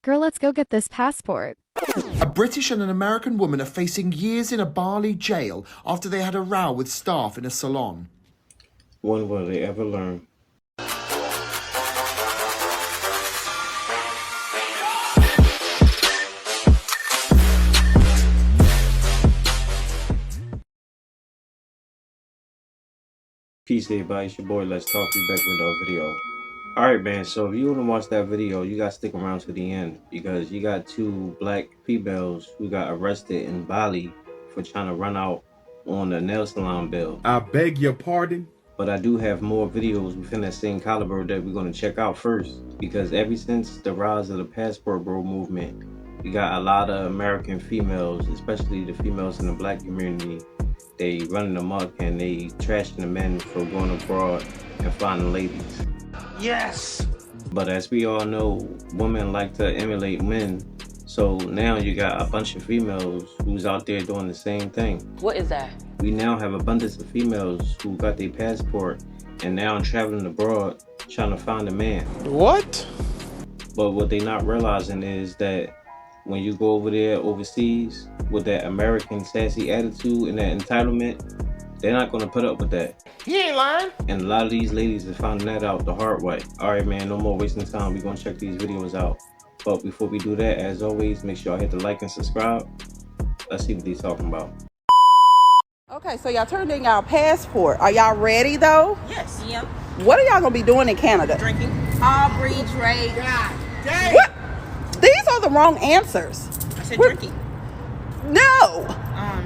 Girl, let's go get this passport. A British and an American woman are facing years in a Bali jail after they had a row with staff in a salon. When will they ever learn? Peace everybody, it's your boy Let's Talk. We back with another video. Alright man, so if you want to watch that video, you gotta stick around to the end because you got two black females who got arrested in Bali for trying to run out on the nail salon bill. I beg your pardon? But I do have more videos within that same caliber that we're going to check out first, because ever since the rise of the passport bro movement, we got a lot of American females, especially the females in the black community, they running amok and they trashing the men for going abroad and finding ladies. Yes! But as we all know, women like to emulate men. So now you got a bunch of females who's out there doing the same thing. What is that? We now have abundance of females who got their passport and now traveling abroad trying to find a man. What? But what they not realizing is that when you go over there overseas with that American sassy attitude and that entitlement, they're not going to put up with that. He ain't lying. And a lot of these ladies are finding that out the hard way. Alright man, no more wasting time. We're going to check these videos out. But before we do that, as always, make sure y'all hit the like and subscribe. Let's see what they're talking about. Okay, so y'all turned in y'all passport. Are y'all ready though? Yes. Yep. What are y'all gonna be doing in Canada? Drinking. Aubrey, Drake. What? These are the wrong answers. I said drinking. No.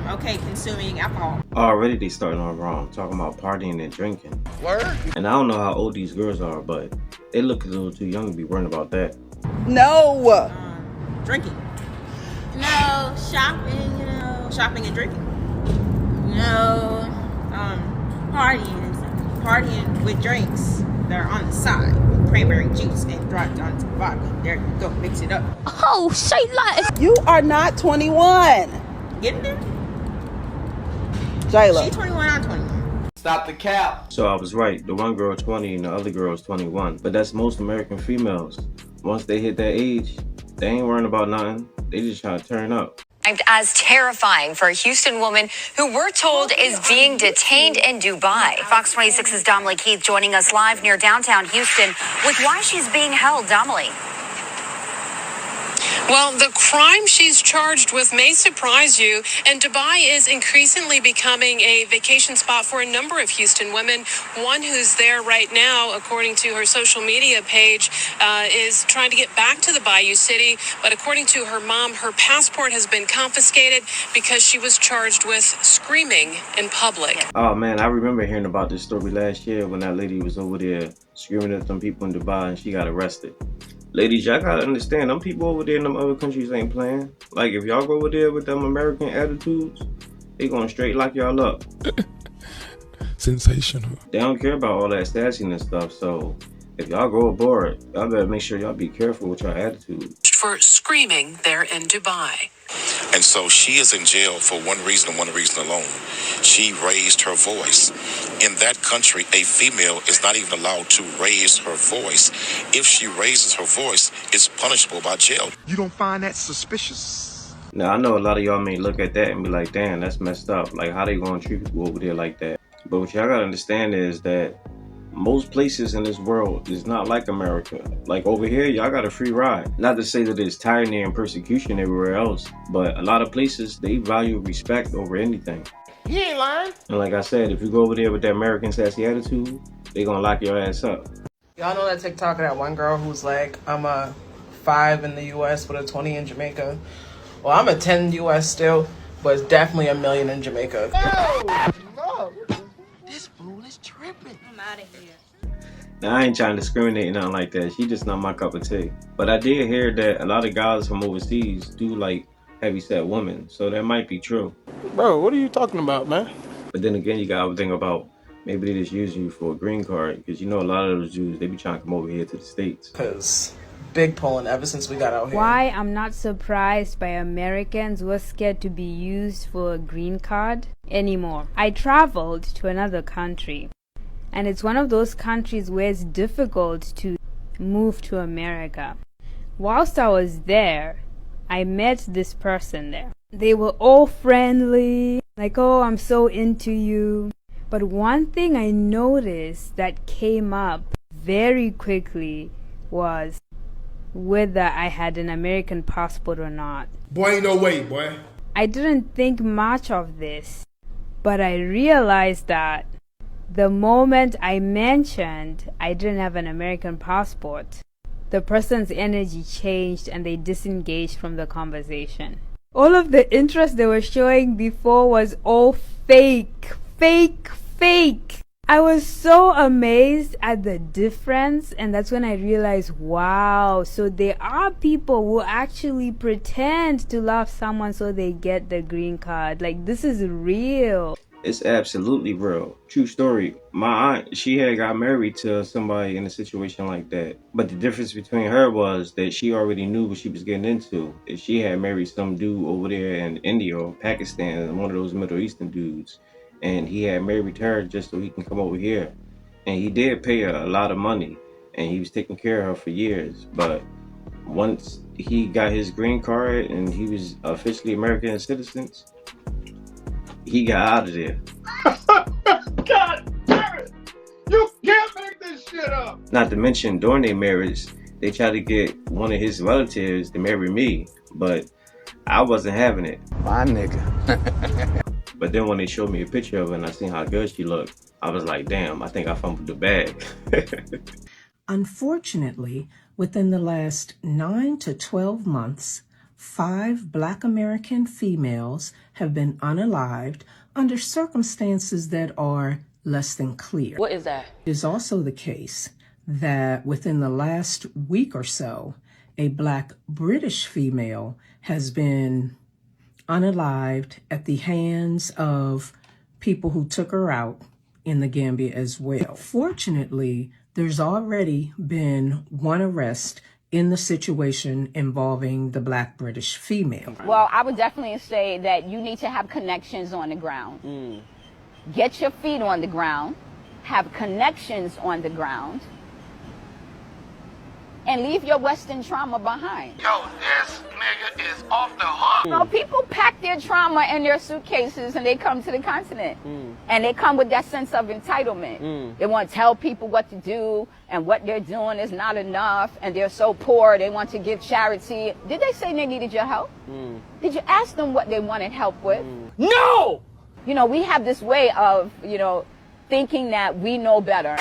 Okay, consuming alcohol. Already they starting off wrong, talking about partying and drinking. Word? And I don't know how old these girls are, but they look a little too young to be worrying about that. No. Drinking. No, shopping, shopping and drinking. No, partying and stuff. Partying with drinks that are on the side. With cranberry juice and dropped onto vodka. There you go, mix it up. Oh, say like. You are not 21. Getting there? Jayla. She 21, I'm 21. Stop the cap. So I was right, the one girl 20 and the other girl is 21. But that's most American females. Once they hit that age, they ain't worrying about nothing. They just trying to turn up. As terrifying for a Houston woman who we're told is being detained in Dubai. Fox 26's Domely Keith joining us live near downtown Houston with why she's being held. Domely. Well, the crime she's charged with may surprise you, and Dubai is increasingly becoming a vacation spot for a number of Houston women. One who's there right now, according to her social media page, is trying to get back to the Bayou City, but according to her mom, her passport has been confiscated because she was charged with screaming in public. Oh man, I remember hearing about this story last year when that lady was over there screaming at some people in Dubai and she got arrested. Ladies, y'all gotta understand, them people over there in them other countries ain't playing. Like, if y'all go over there with them American attitudes, they gonna straight lock y'all up. Sensational. They don't care about all that sassiness stuff, so if y'all go aboard, y'all better make sure y'all be careful with your attitude. For screaming there in Dubai. And so she is in jail for one reason and one reason alone. She raised her voice. In that country, a female is not even allowed to raise her voice. If she raises her voice, it's punishable by jail. You don't find that suspicious? Now, I know a lot of y'all may look at that and be like, damn, that's messed up. Like, how they gonna treat people over there like that? But what y'all gotta understand is that most places in this world is not like America. Like over here, y'all got a free ride. Not to say that there's tyranny and persecution everywhere else, but a lot of places, they value respect over anything. He ain't lying. And like I said, if you go over there with that American sassy attitude, they gonna lock your ass up. Y'all know that TikTok of that one girl who's like, I'm a 5 in the US with a 20 in Jamaica. Well, I'm a 10 US still, but it's definitely a million in Jamaica. No. This fool is tripping. I'm out of here. Now, I ain't trying to discriminate or nothing like that. She just not my cup of tea. But I did hear that a lot of guys from overseas do like heavyset women, so that might be true. Bro, what are you talking about, man? But then again, you gotta think about maybe they just using you for a green card, because you know a lot of those Jews, they be trying to come over here to the States. Because big pulling ever since we got out here. Why I'm not surprised by Americans who are scared to be used for a green card anymore. I traveled to another country, and it's one of those countries where it's difficult to move to America. Whilst I was there, I met this person there. They were all friendly, like, oh, I'm so into you. But one thing I noticed that came up very quickly was whether I had an American passport or not. Boy, ain't no way, boy. I didn't think much of this, but I realized that the moment I mentioned I didn't have an American passport, the person's energy changed and they disengaged from the conversation. All of the interest they were showing before was all fake. I was so amazed at the difference, and that's when I realized, wow, so there are people who actually pretend to love someone so they get the green card. Like, this is real. It's absolutely real. True story. My aunt, she had got married to somebody in a situation like that. But the difference between her was that she already knew what she was getting into. If she had married some dude over there in India or Pakistan, one of those Middle Eastern dudes, and he had married her just so he can come over here. And he did pay her a lot of money, and he was taking care of her for years. But once he got his green card and he was officially American citizens, he got out of there. God damn it! You can't make this shit up! Not to mention, during their marriage, they tried to get one of his relatives to marry me, but I wasn't having it. My nigga. But then when they showed me a picture of her and I seen how good she looked, I was like, damn, I think I fumbled the bag. Unfortunately, within the last 9 to 12 months, 5 Black American females have been unalived under circumstances that are less than clear. What is that? It is also the case that within the last week or so, a Black British female has been unalived at the hands of people who took her out in the Gambia as well. Fortunately, there's already been one arrest in the situation involving the Black British female. Well, I would definitely say that you need to have connections on the ground. Get your feet on the ground, have connections on the ground, and leave your Western trauma behind. Yo, this nigga is off the hook. You know, people pack their trauma in their suitcases and they come to the continent. And they come with that sense of entitlement. They want to tell people what to do and what they're doing is not enough and they're so poor they want to give charity. Did they say they needed your help? Did you ask them what they wanted help with? No! You know, we have this way of, you know, thinking that we know better.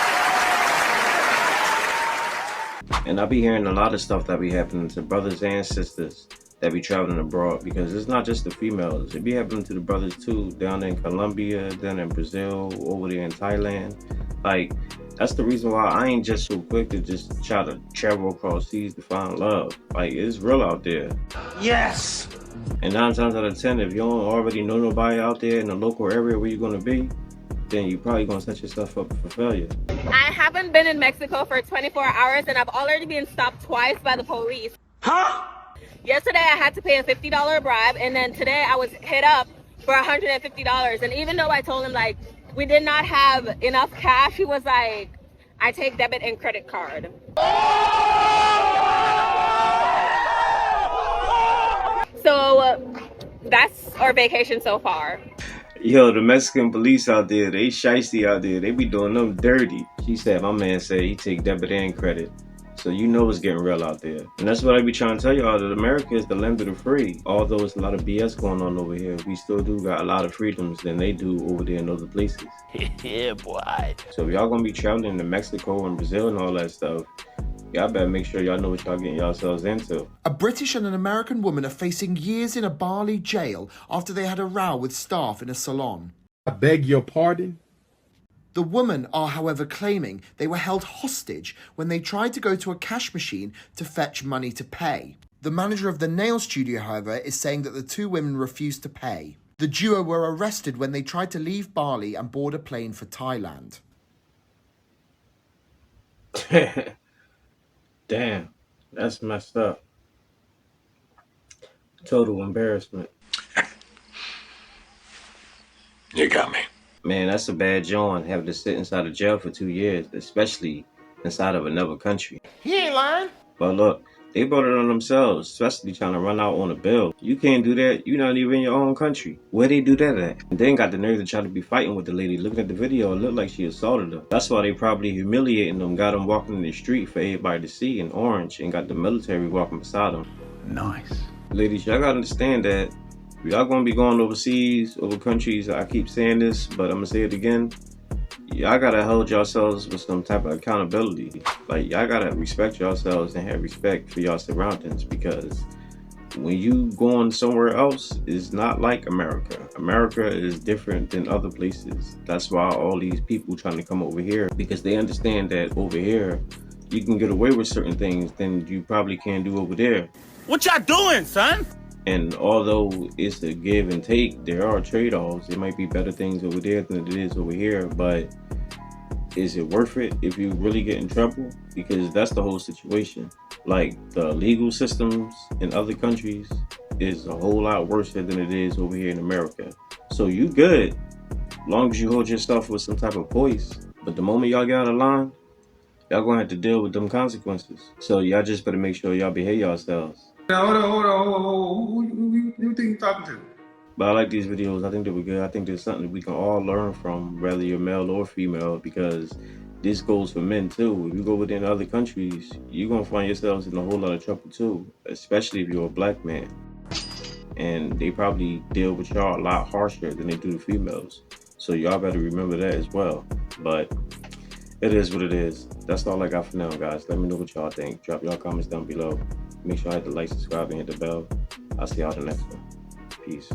And I be hearing a lot of stuff that be happening to brothers and sisters that be traveling abroad, because it's not just the females. It be happening to the brothers too, down in Colombia, down in Brazil, over there in Thailand. Like, that's the reason why I ain't just so quick to just try to travel across seas to find love. Like, it's real out there. Yes! And 9 times out of 10, if you don't already know nobody out there in the local area where you're gonna be, then you're probably gonna set yourself up for failure. I haven't been in Mexico for 24 hours and I've already been stopped twice by the police. Huh? Yesterday I had to pay a $50 bribe, and then today I was hit up for $150. And even though I told him like we did not have enough cash, he was like, I take debit and credit card. So that's our vacation so far. Yo, the Mexican police out there, they shiesty out there. They be doing them dirty. She said, my man said he take debit and credit. So you know it's getting real out there. And that's what I be trying to tell y'all, that America is the land of the free. Although it's a lot of BS going on over here, we still do got a lot of freedoms than they do over there in other places. Yeah, boy. So if y'all gonna be traveling to Mexico and Brazil and all that stuff, y'all better make sure y'all know what y'all getting yourselves into. A British and an American woman are facing years in a Bali jail after they had a row with staff in a salon. I beg your pardon? The women are, however, claiming they were held hostage when they tried to go to a cash machine to fetch money to pay. The manager of the nail studio, however, is saying that the two women refused to pay. The duo were arrested when they tried to leave Bali and board a plane for Thailand. Damn, that's messed up. Total embarrassment. You got me. Man, that's a bad joint, having to sit inside of jail for 2 years, especially inside of another country. He ain't lying. But look, They brought it on themselves, especially trying to run out on a bill. You can't do that. You're not even in your own country. Where they do that at? And then got the nerve to try to be fighting with the lady. Looking at the video, it looked like she assaulted her. That's why they probably humiliating them, got them walking in the street for everybody to see in orange, and got the military walking beside them. Nice. Ladies, y'all gotta understand that y'all gonna be going overseas, over countries. I keep saying this, but I'm gonna say it again. Y'all gotta hold yourselves with some type of accountability. Like, y'all gotta respect yourselves and have respect for your surroundings, because when you going somewhere else, it's not like America. America is different than other places. That's why all these people trying to come over here, because they understand that over here you can get away with certain things than you probably can do over there. What y'all doing, son? And although it's a give and take, there are trade-offs. There might be better things over there than it is over here, but is it worth it if you really get in trouble? Because that's the whole situation. Like, the legal systems in other countries is a whole lot worse than it is over here in America. So you good, long as you hold yourself with some type of poise. But the moment y'all get out of line, y'all gonna have to deal with them consequences. So y'all just better make sure y'all behave yourselves. Hold on. Who you think you talking to? But I like these videos. I think they were good. I think there's something we can all learn from, whether you're male or female, because this goes for men too. If you go within other countries, you're gonna find yourselves in a whole lot of trouble too, especially if you're a black man. And they probably deal with y'all a lot harsher than they do the females. So y'all better remember that as well. But it is what it is. That's all I got for now, guys. Let me know what y'all think. Drop y'all comments down below. Make sure I hit the like, subscribe, and hit the bell. I'll see y'all in the next one. Peace.